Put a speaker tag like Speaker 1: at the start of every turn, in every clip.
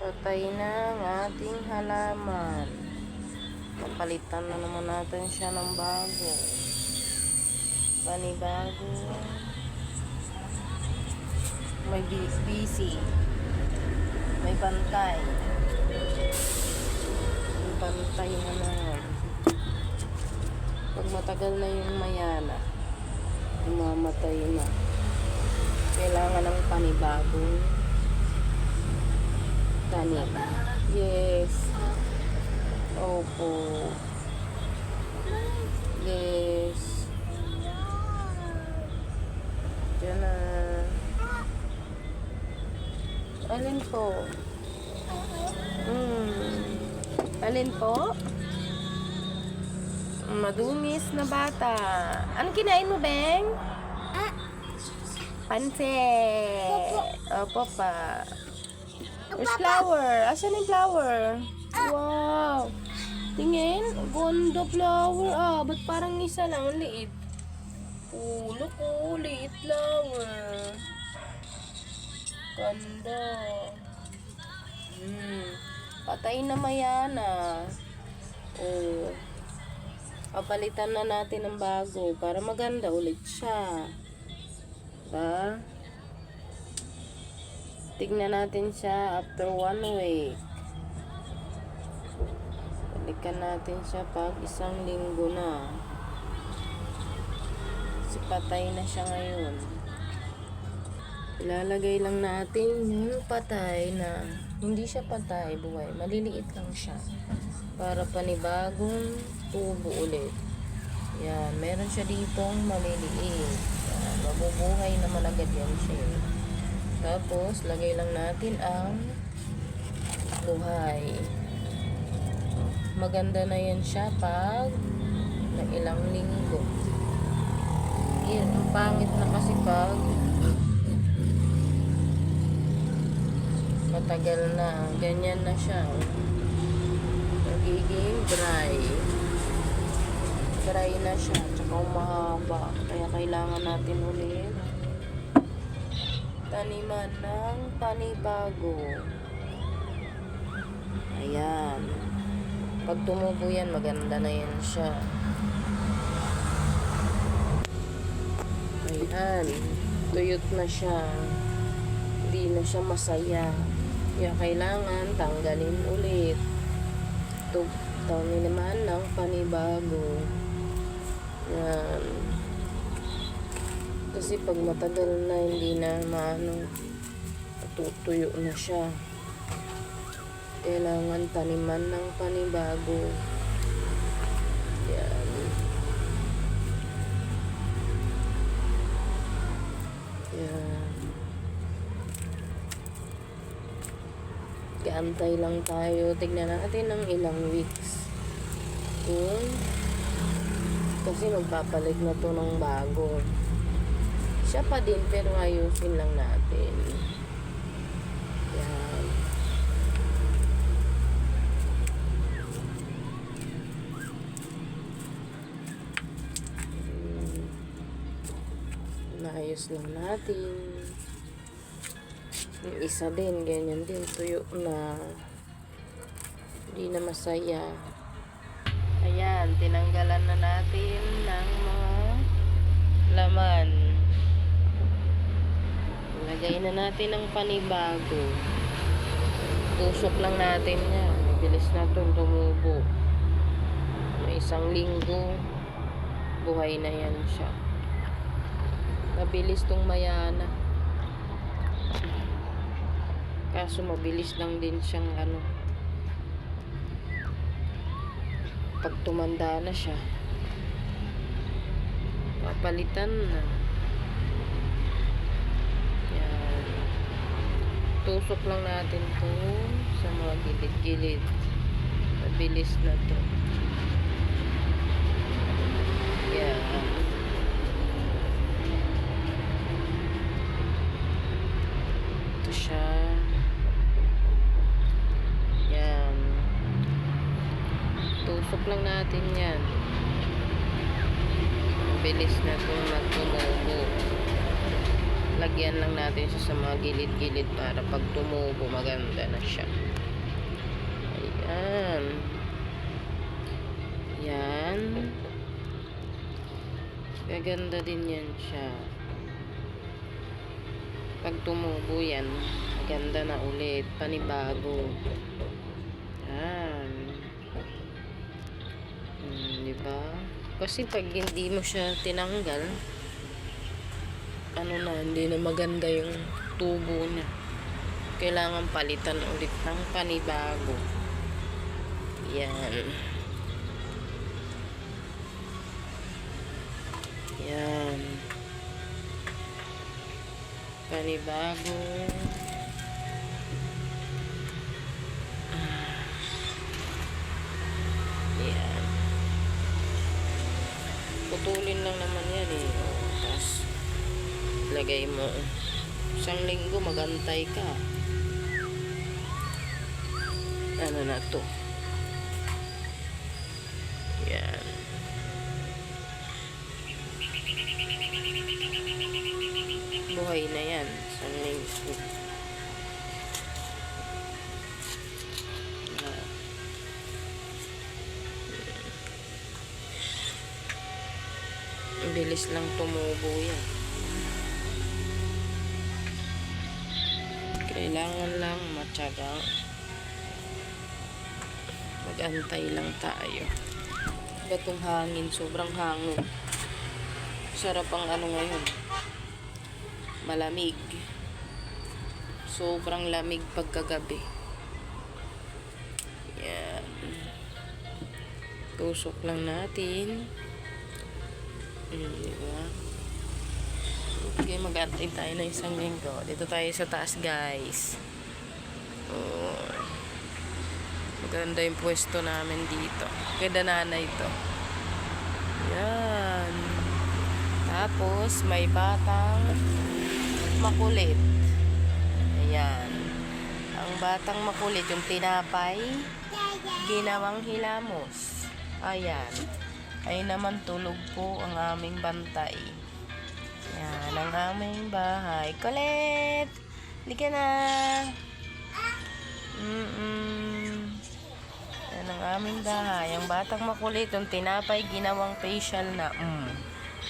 Speaker 1: Patay na ang ating halaman. Papalitan na naman natin siya ng bago. Panibago. May busy. May bantay. May bantay na naman. Pag matagal na yung mayana, umamatay na. Kailangan ng panibagong tanim. Yes. Opo. Yes. Diyan na. Alin po? Alin po? Madumis na bata. Ano kinain mo, Beng? Pansit. Opo pa. There's flower. Asan yung flower? Wow. Tingin. Gondo flower. Ba't parang isa lang? Ang liit. Look, liit flower. Ganda. Patay na mayana. Papalitan na natin ng bago para maganda ulit siya. Diba? Tignan natin siya after 1 week. Balikan natin siya pag 1 linggo na. Kasi patay na siya ngayon. Ilalagay lang natin yung patay na hindi siya patay, buhay. Maliliit lang siya. Para panibagong tubo ulit. Yan, meron siya ditong maliliit. Yan, mabubuhay naman agad yan siya. Tapos, lagay lang natin ang buhay. Maganda na yan siya pag na ilang linggo. Yan, ang pangit na kasi pag matagal na, ganyan na siya. Nagiging dry na siya, tsaka umahaba. Kaya kailangan natin ulit taniman ng panibago. Ayan, pag tumubo yan, maganda na yan siya. Ayan, tuyot na siya, hindi na siya masaya. Kaya kailangan tanggalin ulit. Tawin naman ng panibago. Yan. Kasi pag matagal na hindi na tutuyo na siya. Kailangan taniman ng panibago. Yan. Yan. Antay lang tayo. Tignan natin ng ilang weeks. Kasi magpapalit na to ng bago. Siya pa din pero ayusin lang natin. Yan. Naayos lang natin. Yung isa din, ganyan din, tuyo na. Hindi na masaya. Ayan, tinanggalan na natin ng mga laman. Lagay na natin ng panibago. Tusok lang natin yan. Bilis na itong tumubo. May 1 linggo, buhay na yan siya. Mabilis tong mayana. Kaso mabilis lang din siyang pag tumanda na siya, papalitan na. Yan. Tusok lang natin to sa mga gilid-gilid. Mabilis na to. Yan. Ito siya. Tusok lang natin yan. Bilis na itong magtumubo. Lagyan lang natin siya sa mga gilid-gilid para pag tumubo maganda na siya. Yan. Yan. Gaganda din yan siya. Pag tumubo yan, maganda na ulit. Panibago. Yan. Diba? Kasi pag hindi mo siya tinanggal, ano na, hindi na maganda yung tubo niya. Kailangan palitan ulit ng panibago. Yan. Yan. Panibago. Yan. Putulin lang naman yan eh. Tapos, lagay mo. Isang linggo, magantay ka. Ano na to? Yan. Buhay na yan. Isang linggo. Ang bilis lang tumubo yan. Kailangan lang matyaga. Mag-antay lang tayo. Batong hangin, sobrang hangin. Sarap ang ano ngayon. Malamig. Sobrang lamig pagkagabi. Yan. Tusok lang natin. Diba? Okay, mag-antay tayo ng isang linggo. Dito tayo sa taas, guys. Oh. Maganda yung pwesto namin dito. Ganda nanay ito. Yan. Tapos, may batang makulit. Ayan. Ang batang makulit, yung tinapay, ginawang hilamos. Ayan. Ay naman tulog po ang aming bantay. Yan ang aming bahay. Kulit! Lika na! Yan ang aming bahay. Ang batang makulit, yung tinapay, ginawang facial na.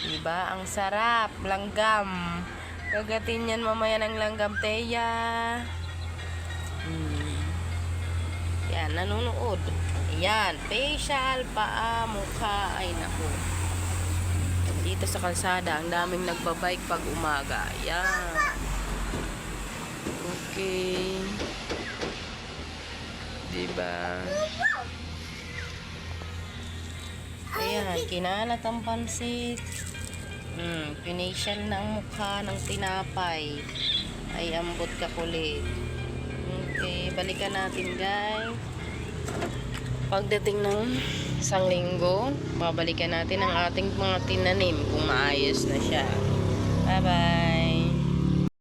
Speaker 1: Diba? Ang sarap. Langgam. Kagatin yan mamaya ng langgam, Teya. Yan, nanonood. Yan, facial, paa, mukha, ay naku. Dito sa kalsada, ang daming nagbabike pag umaga. Yan. Okay. Diba? Ayan, kinalat ang pansit. Pinacial ng mukha ng tinapay. Ay, ambot ka kulit. Okay, balikan natin, guys. Pagdating ng isang linggo, babalikan natin ang ating mga tinanim kung maayos na siya. Bye-bye!